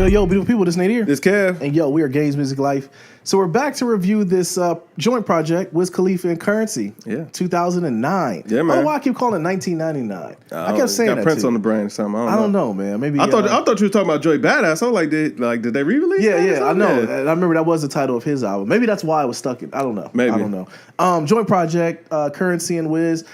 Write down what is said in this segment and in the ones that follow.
Yo, beautiful people, this Nate here. This Kev. And yo, we are Games Music Life. So we're back to review this joint project, Wiz Khalifa and Currency. Yeah. 2009. Yeah, man. I don't know why I keep calling it 1999. I kept saying got that Prince too. on the brain or something. I don't know, man. Maybe I thought you were talking about Joey Badass. I was like, did they re-release that? Yeah, I know. Yeah. And I remember that was the title of his album. Maybe that's why I was stuck in. I don't know. Maybe. I don't know. Joint project, Currency and Wiz.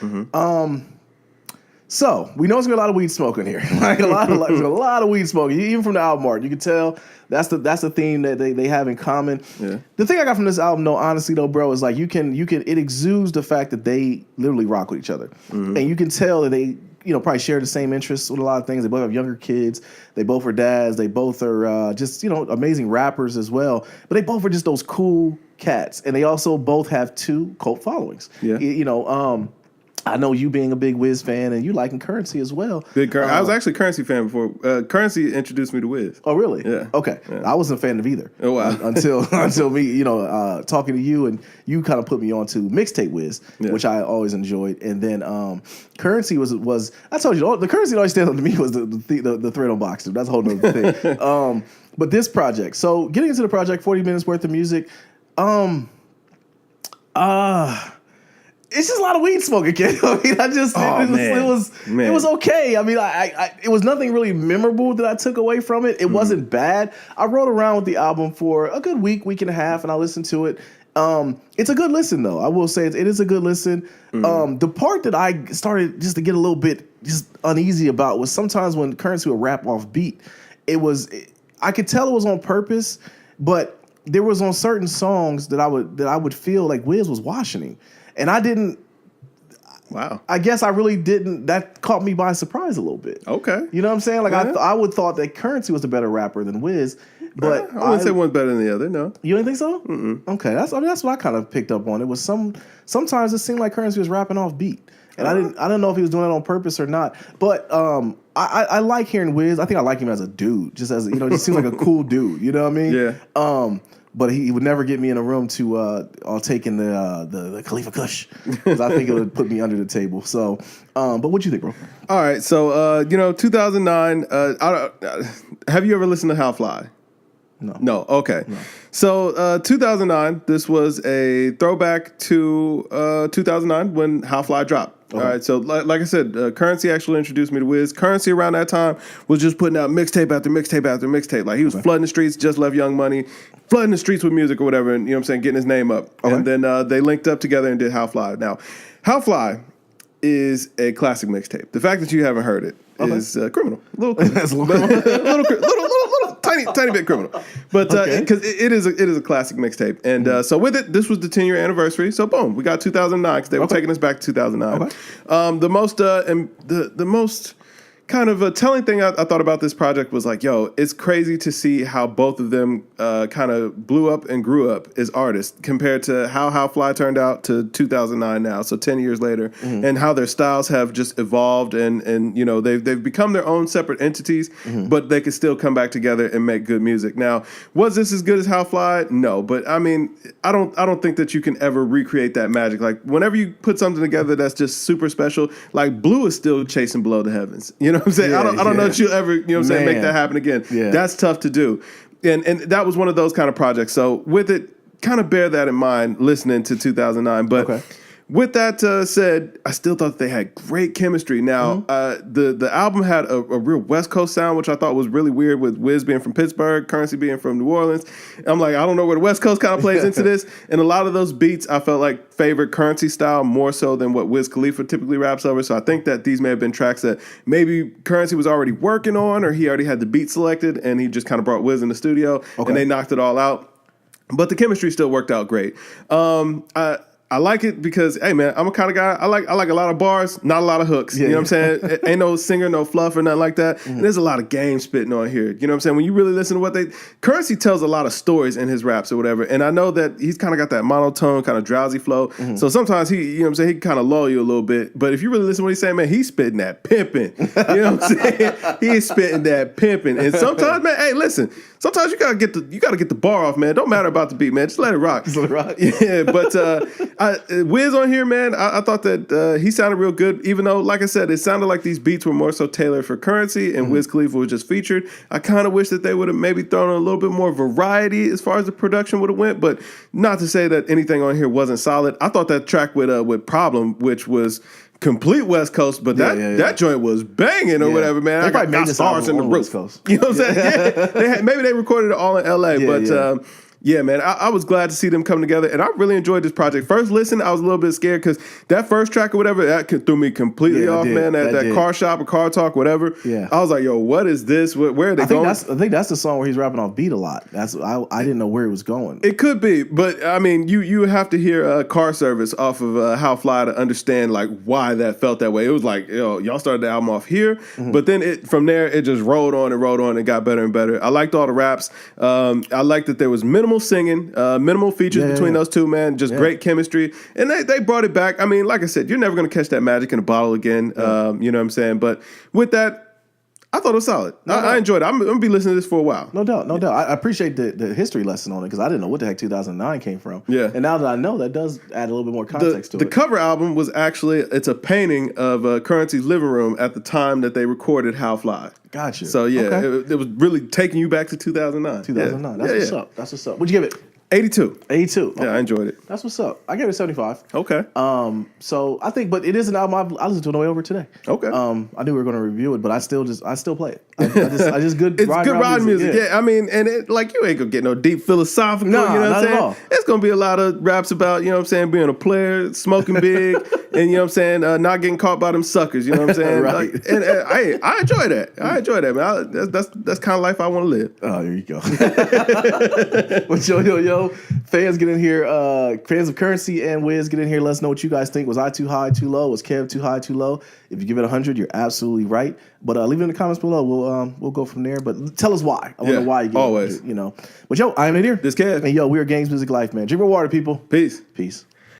So we know it's gonna be a lot of weed smoking here. Like there's a lot of weed smoking. Even from the album art, you can tell that's the theme that they have in common. Yeah. The thing I got from this album, though, honestly, though, bro, is like it exudes the fact that they literally rock with each other, and you can tell that they probably share the same interests with a lot of things. They both have younger kids. They both are dads. They both are just amazing rappers as well. But they both are just those cool cats, and they also both have two cult followings. Yeah. I know you being a big Wiz fan and you liking Currency as well. I was actually a Currency fan before. Currency introduced me to Wiz. Oh, really? Yeah. Okay. Yeah. I wasn't a fan of either. Oh, wow. until me, talking to you, and you kind of put me on to mixtape Wiz, which I always enjoyed. And then Currency was I told you the Currency that always stands out to me was the thread on Boxer. That's a whole nother thing. But this project. So getting into the project, 40 minutes worth of music. It's just a lot of weed smoking, kid. I mean, it was okay. I mean, it was nothing really memorable that I took away from it. It wasn't bad. I rode around with the album for a good week and a half, and I listened to it. It's a good listen, though. I will say it is a good listen. The part that I started just to get a little bit just uneasy about was sometimes when Currency would rap off beat. I could tell it was on purpose, but there was on certain songs that I would feel like Wiz was washing him. And I didn't. Wow. I guess I really didn't. That caught me by surprise a little bit. Okay. You know what I'm saying? Like Yeah. I would thought that Currency was a better rapper than Wiz, but I wouldn't say one's better than the other. No. You don't think so? Mm-mm. Okay, that's what I kind of picked up on. It was sometimes it seemed like Currency was rapping off beat, and I didn't know if he was doing it on purpose or not. But I like hearing Wiz. I think I like him as a dude, just as he seems like a cool dude. You know what I mean? Yeah. But he would never get me in a room to taking the Khalifa Kush, because I think it would put me under the table. So, but what you think, bro? All right. So 2009. Have you ever listened to How Fly? No. Okay. No. So 2009. This was a throwback to 2009 when How Fly dropped. All right, so like I said, Currency actually introduced me to Wiz. Currency around that time was just putting out mixtape after mixtape after mixtape. Like he was flooding the streets, just left Young Money, flooding the streets with music or whatever, and getting his name up. Okay. And then they linked up together and did How Fly. Now, How Fly is a classic mixtape. The fact that you haven't heard it is criminal. A little tiny bit criminal, but because it is a classic mixtape, and so with it, this was the 10-year anniversary. So boom, we got 2009 because they were taking us back to 2009. Okay. The most kind of a telling thing I thought about this project was like, yo, it's crazy to see how both of them kind of blew up and grew up as artists compared to how Fly turned out to 2009 now, so 10 years later, and how their styles have just evolved and they've become their own separate entities, but they can still come back together and make good music. Now, was this as good as How Fly? No, but I mean, I don't think that you can ever recreate that magic. Like whenever you put something together that's just super special, like Blue is still chasing below the heavens. You know what I'm saying? I don't know if you'll ever, make that happen again. Yeah. That's tough to do. And that was one of those kind of projects. So with it, kind of bear that in mind listening to 2009. But with that said, I still thought they had great chemistry. Now, the album had a real West Coast sound, which I thought was really weird with Wiz being from Pittsburgh, Currency being from New Orleans. I'm like, I don't know where the West Coast kind of plays into this. And a lot of those beats I felt like favored Currency style more so than what Wiz Khalifa typically raps over. So I think that these may have been tracks that maybe Currency was already working on, or he already had the beat selected and he just kind of brought Wiz in the studio and they knocked it all out. But the chemistry still worked out great. I like it because, hey, man, I'm a kind of guy, I like a lot of bars, not a lot of hooks. You know what I'm saying? Ain't no singer, no fluff or nothing like that. And there's a lot of game spitting on here. You know what I'm saying? When you really listen to what Currency tells a lot of stories in his raps or whatever. And I know that he's kind of got that monotone, kind of drowsy flow. So sometimes he can kind of lull you a little bit. But if you really listen to what he's saying, man, he's spitting that pimping. You know what I'm saying? He's spitting that pimping. And sometimes, man, hey, listen, sometimes you gotta get the bar off, man. Don't matter about the beat, man. Just let it rock. Just let it rock. Yeah, but Wiz on here, man, I thought that he sounded real good, even though, like I said, it sounded like these beats were more so tailored for Currency and Wiz Khalifa was just featured. I kind of wish that they would have maybe thrown a little bit more variety as far as the production would have went, but not to say that anything on here wasn't solid. I thought that track with Problem, which was complete West Coast, but that joint was banging or whatever, man. They I got stars in the roof. You know what I'm saying? Yeah, maybe they recorded it all in LA, but yeah, man, I was glad to see them come together, and I really enjoyed this project. First listen, I was a little bit scared because that first track or whatever, that threw me completely off, man. That car shop or car talk, whatever. Yeah. I was like, yo, what is this? Where are they going? I think that's the song where he's rapping off beat a lot. I didn't know where he was going. It could be, but I mean, you have to hear Car Service off of How Fly to understand like why that felt that way. It was like, yo, y'all started the album off here, but then from there it just rolled on and got better and better. I liked all the raps. I liked that there was minimal singing, minimal features between those two, man. Just great chemistry, and they brought it back. I mean, like I said, you're never gonna catch that magic in a bottle again. You know what I'm saying? But with that, I thought it was solid. I enjoyed it. I'm gonna be listening to this for a while. No doubt. I appreciate the history lesson on it because I didn't know what the heck 2009 came from. Yeah, and now that I know, that does add a little bit more context to it. The cover album was actually it's a painting of Currency's living room at the time that they recorded How Fly. Gotcha. So yeah, it was really taking you back to 2009. 2009. That's what's up. That's what's up. What'd you give it? 82. 82. Okay. Yeah, I enjoyed it. That's what's up. I gave it 75. Okay. So I think, but it is an album I listened to on the way over today. Okay. I knew we were going to review it, but I still play it. I just good. It's good ride music. Yeah. I mean, and it like you ain't gonna get no deep philosophical. No, you know what I'm saying? At all. It's gonna be a lot of raps about being a player, smoking big, and not getting caught by them suckers. You know what I'm saying? Right. Like, and I enjoy that. I enjoy that, man. That's kind of life I want to live. Oh, there you go. But yo, fans get in here. Fans of Currency and Wiz get in here. Let us know what you guys think. Was I too high, too low? Was Kev too high, too low? If you give it 100, you're absolutely right. But leave it in the comments below. We'll go from there. But tell us why. I want to know why you give it 100, But yo, I am in here. This Kev. And yo, we are Gangs Music Life, man. Drink more water, people. Peace. Peace.